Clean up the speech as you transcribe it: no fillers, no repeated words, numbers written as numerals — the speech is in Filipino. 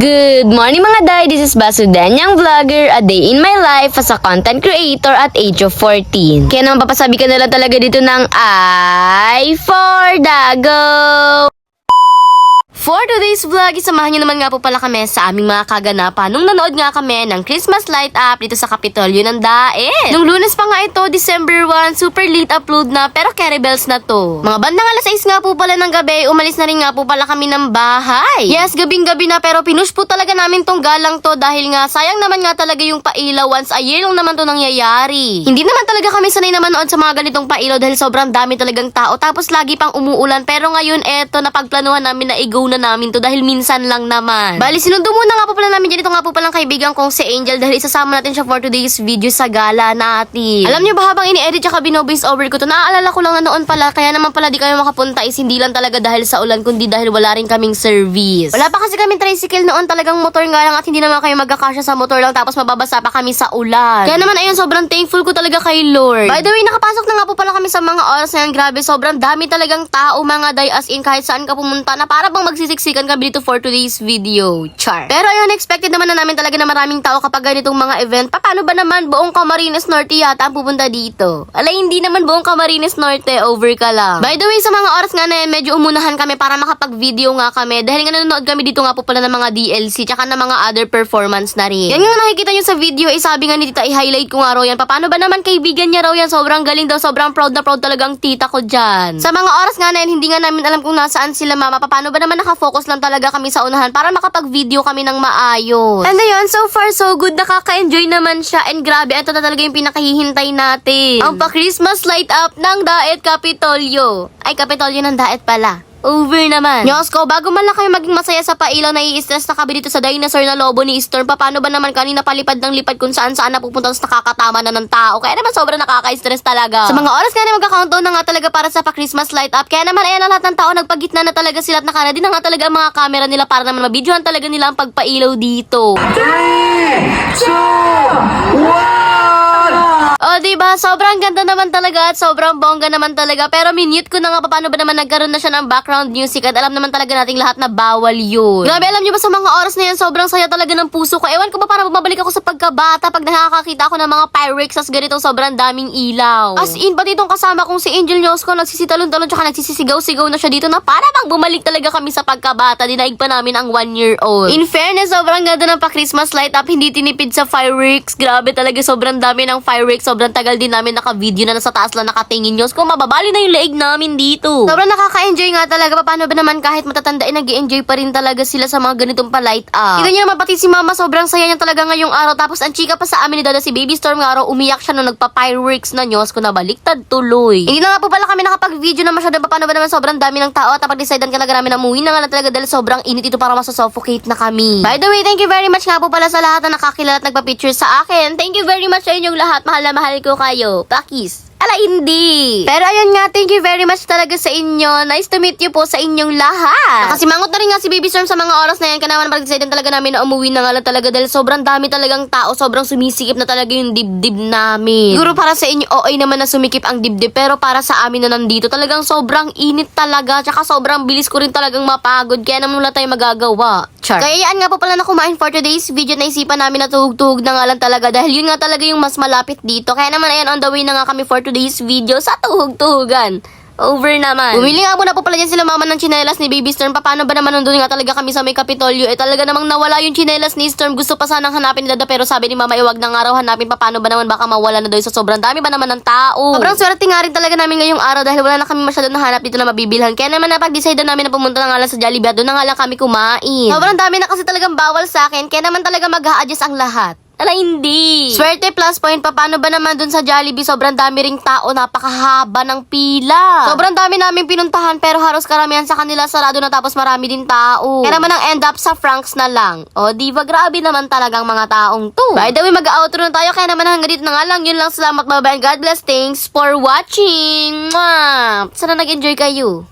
Good morning mga day, this is Basudan, yung vlogger, a day in my life as a content creator at age of 14. Kaya naman papasabi ka na lang talaga dito ng I for Dago! For today's vlog, isamahan nyo naman nga po pala kami sa aming mga kaganapan nung nanood nga kami ng Christmas light up dito sa Kapitolyo ng Daet. Nung Lunes pa nga ito, December 1, super late upload na pero carry bells na to. Mga bandang alas 6 nga po pala ng gabi, umalis na rin nga po pala kami ng bahay. Yes, gabing-gabi na pero pinush po talaga namin tong galang to dahil nga sayang naman nga talaga yung pailaw, once a year lang naman to nangyayari. Hindi naman talaga kami sanay na manood sa mga ganitong pailaw dahil sobrang dami talagang tao tapos lagi pang umuulan, pero ngayon eto napagplanuhan namin na i-go na namin to dahil minsan lang naman. Bali, sinundo muna nga po pala namin dyan. Ito nga po palang kaibigan kong si Angel dahil isasama natin siya for today's video sa gala natin. Alam niyo ba, habang ini-edit tsaka bino-voice over ko to, naaalala ko lang na noon pala, kaya naman pala di kami makapunta is hindi lang talaga dahil sa ulan, kundi dahil wala rin kaming service. Wala pa kasi kaming tricycle noon, talagang motor nga lang at hindi naman kayo magkakasya sa motor lang tapos mababasa pa kami sa ulan. Kaya naman ayun, sobrang thankful ko talaga kay Lord. By the way, nakapasok na nga po pala kami sa mga oras na yan. Grabe, sobrang dami talagang tao mga day, as in kahit saan ka pumunta na para bang magsisiksikan kami dito for today's video. Char. Pero ayun, expected naman na namin talaga na maraming tao kapag ganitong mga event. Paano ba naman buong Camarines Norte yata ang pupunta dito? Alay, hindi naman buong Camarines Norte, over ka lang. By the way, sa mga oras nga na yan, medyo umunahan kami para makapag-video nga kami dahil nga nanonood kami dito nga po pala ng mga DLC tsaka ng mga other performance na rin. Yan nga nakikita nyo sa video, sabi nga ni tita, i-highlight ko nga raw yan. Paano ba naman kaibigan niya raw yan? Sobrang galing daw, sobrang proud na proud talagang tita ko dyan. Sa mga oras nga na yan, hindi nga namin alam kung nasaan sila mama. Paano ba naman nakafocus lang talaga kami sa unahan para makapag-video kami ng maayos. And ayun, so far so good, nakaka-enjoy naman siya. And grabe, ito na talaga yung pinakahihintay natin. Ang pa-Christmas light up ng Daet Kapitolyo. Ay, Kapitolyo ng Daet pala. Over naman. Diyos ko, bago man lang kayo maging masaya sa pailaw, nai-stress na kami dito sa dinosaur na lobo ni Storm. Paano ba naman kanina palipad ng lipad kung saan-saan napupunta tapos nakakatama na ng tao. Kaya naman sobrang nakaka-stress talaga. Sa mga oras nga na magka-countdown na nga talaga para sa pa-Christmas light up. Kaya naman ayan na lahat ng tao, nagpagitna na talaga sila at naka-ready na nga talaga ang mga camera nila para naman mabidyohan talaga nila ang pagpailaw dito. 3, 2, 1! O, diba? Sobrang ganda naman talaga at sobrang bongga naman talaga. Pero minute ko na nga paano ba naman nagkaroon na siya ng background music at alam naman talaga nating lahat na bawal yun. Grabe, alam nyo ba sa mga oras na yan, sobrang saya talaga ng puso ko. Ewan ko ba parang bumabalik ako sa pagkabata pag nakakakita ako ng mga fireworks as ganitong sobrang daming ilaw. As in, pati itong kasama kong si Angel Nyosco, nagsisitalon-talon tsaka nagsisisigaw-sigaw na siya dito na para bang bumalik talaga kami sa pagkabata. Dinaig pa namin ang 1-year-old. In fairness, sobrang ganda ng pa-Christmas light up, hindi tinipid sa fireworks. Grabe talaga, sobrang dami ng fireworks. Sobrang tagal din namin naka-video na nasa taas lang nakatingin nyo. Kung mababali na yung leeg namin dito. Sobrang nakaka-enjoy nga talaga. Paano ba naman kahit matatanda nag-i-enjoy pa rin talaga sila sa mga ganitong pa-light up. Kita nyo naman pati si mama, sobrang saya niya talaga ngayong araw. Tapos ang chika pa sa amin ni Dada si Baby Storm nga araw, umiyak siya nung nagpa-fireworks na Diyos ko, nabaliktad tuloy. Hindi na nga po pala kami nakapag-video na masyado. Paano ba naman sobrang dami ng tao at napag-decidean ka talaga namin na umuwi na nga na talaga dahil sobrang init ito para masasuffocate na kami. By the way, thank you very much nga po pala sa lahat na nakakilala at nagpa-picture sa akin. Thank you very much sa inyong lahat. Mahal na mahal ko kayo. Pakis. Ala, hindi. Pero ayun nga, thank you very much talaga sa inyo. Nice to meet you po sa inyong lahat. Kasi mangot na rin nga si Baby Storm sa mga oras na yan. Kaya naman mag-decide talaga namin na umuwi na nga lang talaga dahil sobrang dami talagang tao. Sobrang sumisikip na talaga yung dibdib namin. Siguro para sa inyo, okay naman na sumikip ang dibdib. Pero para sa amin na nandito, talagang sobrang init talaga. Tsaka sobrang bilis ko rin talagang mapagod. Kaya naman wala tayong magagawa. Char. Kaya yan nga po pala na kumain for today's video. Naisipan namin na tuhog-tuhog na nga lang talaga. Dahil yun nga talaga yung mas malapit dito. Kaya naman ayan, on the way na nga kami for today's video sa tuhog-tuhugan. Over naman. Bumili nga muna po pala dyan sila mama ng tsinelas ni Baby Storm. Paano ba naman nandun nga talaga kami sa may Kapitolyo? Talaga namang nawala yung tsinelas ni Storm. Gusto pa sanang hanapin ni Dada pero sabi ni mama, iwag na nga raw hanapin. Paano ba naman baka mawala na doon sa sobrang dami ba naman ng tao? Sobrang swerte nga rin talaga namin ngayong araw dahil wala na kami masyadong nahanap dito na mabibilhan. Kaya naman napag-decide namin na pumunta na nga lang sa Jollibee at doon na nga lang kami kumain. Sobrang dami na kasi talagang bawal sa akin. Kaya naman talaga mag-a-adjust ang lahat. Ala, hindi. Swerte plus point pa. Paano ba naman dun sa Jollibee? Sobrang dami ring tao. Napakahaba ng pila. Sobrang dami namin pinuntahan pero halos karamihan sa kanila sarado na tapos marami din tao. Kaya naman ang end up sa Franks na lang. O, diba? Grabe naman talagang mga taong to. By the way, mag-outro na tayo. Kaya naman hanggang dito na nga lang. Yun lang. Salamat, bye-bye. God bless. Thanks for watching. Mwah! Sana nag-enjoy kayo.